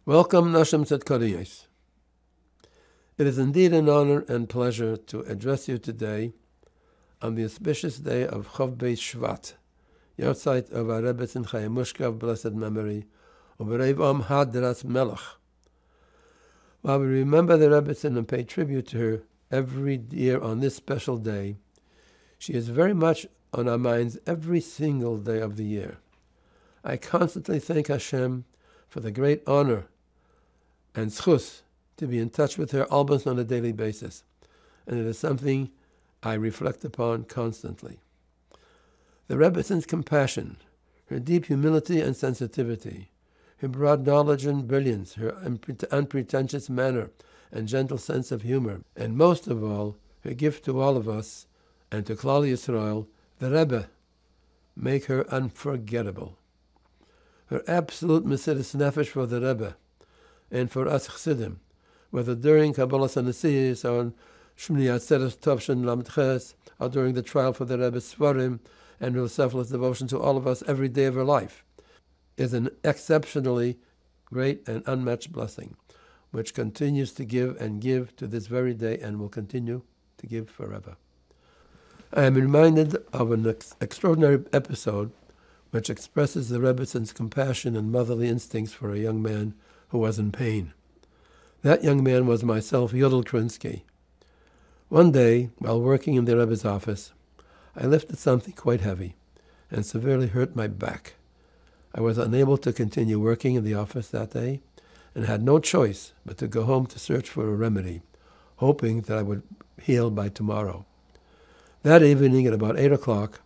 Welcome, נשים tzedkariyos. It is indeed an honor and pleasure to address you today on the auspicious day of Chav Beis Shvat, Yahrzeit of our Rebbezin Mושקא of blessed memory, of Rebbezin Hadras Melech. While we remember the Rebbezin and pay tribute to her every year on this special day, she is very much on our minds every single day of the year. I constantly thank Hashem for the great honor and zchus to be in touch with her almost on a daily basis, and it is something I reflect upon constantly. The Rebbezin's compassion, her deep humility and sensitivity, her broad knowledge and brilliance, her unpretentious manner and gentle sense of humor, and most of all, her gift to all of us and to Klal Yisrael, the Rebbe, make her unforgettable. Her absolute mesiras nefesh for the Rebbe and for us Chassidim, whether during Kabbalas HaNesiyos or on Shmini Atzeres Tovshin Lamtches, or during the trial for the Rebbe's Svarim and her selfless devotion to all of us every day of her life, is an exceptionally great and unmatched blessing, which continues to give and give to this very day and will continue to give forever. I am reminded of an extraordinary episode which expresses the Rebbezin's compassion and motherly instincts for a young man who was in pain. That young man was myself, Yehуда Krinsky. One day, while working in the Rebbe's office, I lifted something quite heavy and severely hurt my back. I was unable to continue working in the office that day and had no choice but to go home to search for a remedy, hoping that I would heal by tomorrow. That evening at about 8 o'clock,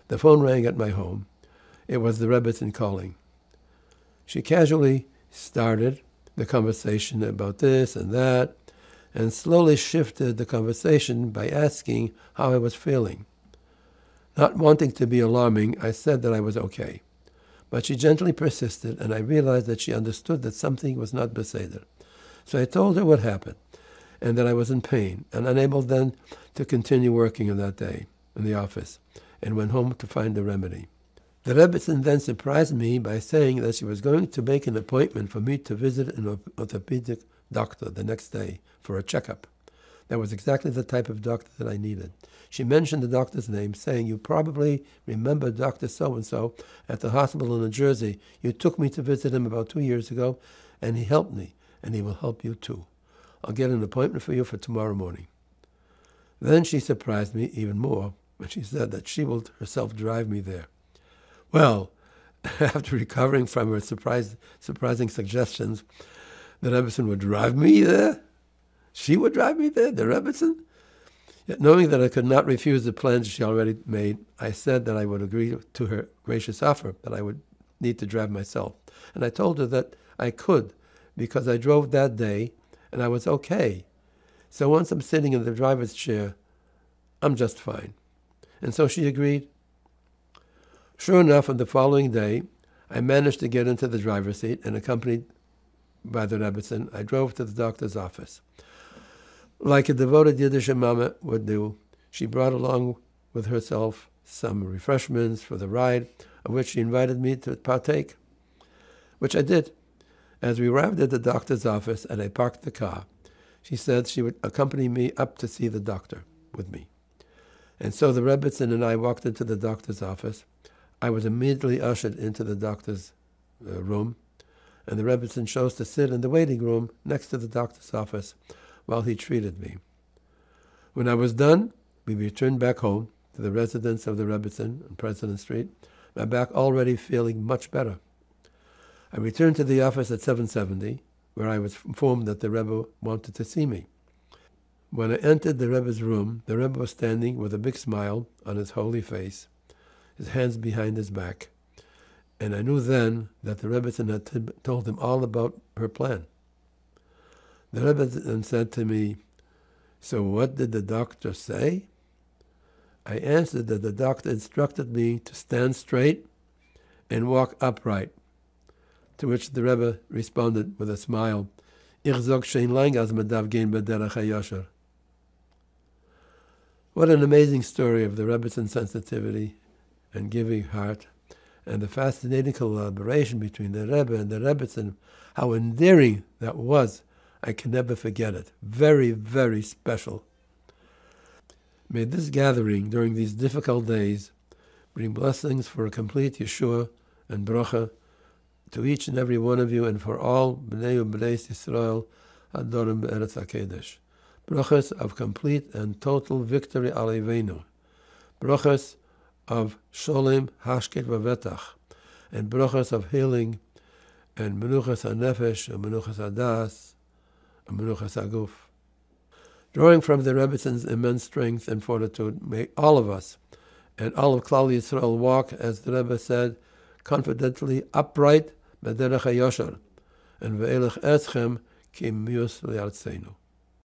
the phone rang at my home. It was the Rebbezin calling. She casually started the conversation about this and that, and slowly shifted the conversation by asking how I was feeling. Not wanting to be alarming, I said that I was okay. But she gently persisted, and I realized that she understood that something was not beseder. So I told her what happened, and that I was in pain, and unable then to continue working on that day in the office, and went home to find a remedy. The Rebbezin then surprised me by saying that she was going to make an appointment for me to visit an orthopedic doctor the next day for a checkup. That was exactly the type of doctor that I needed. She mentioned the doctor's name, saying, "You probably remember Dr. So-and-so at the hospital in New Jersey. You took me to visit him about 2 years ago, and he helped me, and he will help you too. I'll get an appointment for you for tomorrow morning." Then she surprised me even more when she said that she will herself drive me there. Well, after recovering from her surprising suggestions, the Rebbezin would drive me there? She would drive me there, the Rebbezin? Yet knowing that I could not refuse the plans she already made, I said that I would agree to her gracious offer, that I would need to drive myself. And I told her that I could, because I drove that day, and I was okay. So once I'm sitting in the driver's chair, I'm just fine. And so she agreed. Sure enough, on the following day, I managed to get into the driver's seat, and accompanied by the Rebbezin, I drove to the doctor's office. Like a devoted Yiddish mama would do, she brought along with herself some refreshments for the ride, of which she invited me to partake, which I did. As we arrived at the doctor's office and I parked the car, she said she would accompany me up to see the doctor with me. And so the Rebbezin and I walked into the doctor's office. I was immediately ushered into the doctor's room, and the Rebbezin chose to sit in the waiting room next to the doctor's office while he treated me. When I was done, we returned back home to the residence of the Rebbezin on President Street, my back already feeling much better. I returned to the office at 770, where I was informed that the Rebbe wanted to see me. When I entered the Rebbe's room, the Rebbe was standing with a big smile on his holy face, his hands behind his back, and I knew then that the Rebbezin had told him all about her plan. The Rebbe then said to me, "So what did the doctor say?" I answered that the doctor instructed me to stand straight and walk upright, to which the Rebbe responded with a smile, "Ich sag shein lang as man darf gehen b'derech hayosher." What an amazing story of the Rebbezin's sensitivity and giving heart, and the fascinating collaboration between the Rebbe and the Rebbezin, how endearing that was. I can never forget it. Very, very special. May this gathering during these difficult days bring blessings for a complete Yeshua and bracha to each and every one of you, and for all Bnei U'Bnei Yisrael Adorim Be'eretz HaKodesh. Brachas of complete and total victory Aleinu. Brachas of Sholem, Hashket Vavetach, and brachas of healing, and Menuchas HaNefesh, and Menuchas HaDas, and Menuchas HaGuf. Drawing from the Rebbezin's immense strength and fortitude, may all of us and all of Klal Yisrael walk, as the Rebbe said, confidently upright, b'derech hayosher, and ve'elech eschem ki mius li'artzeinu.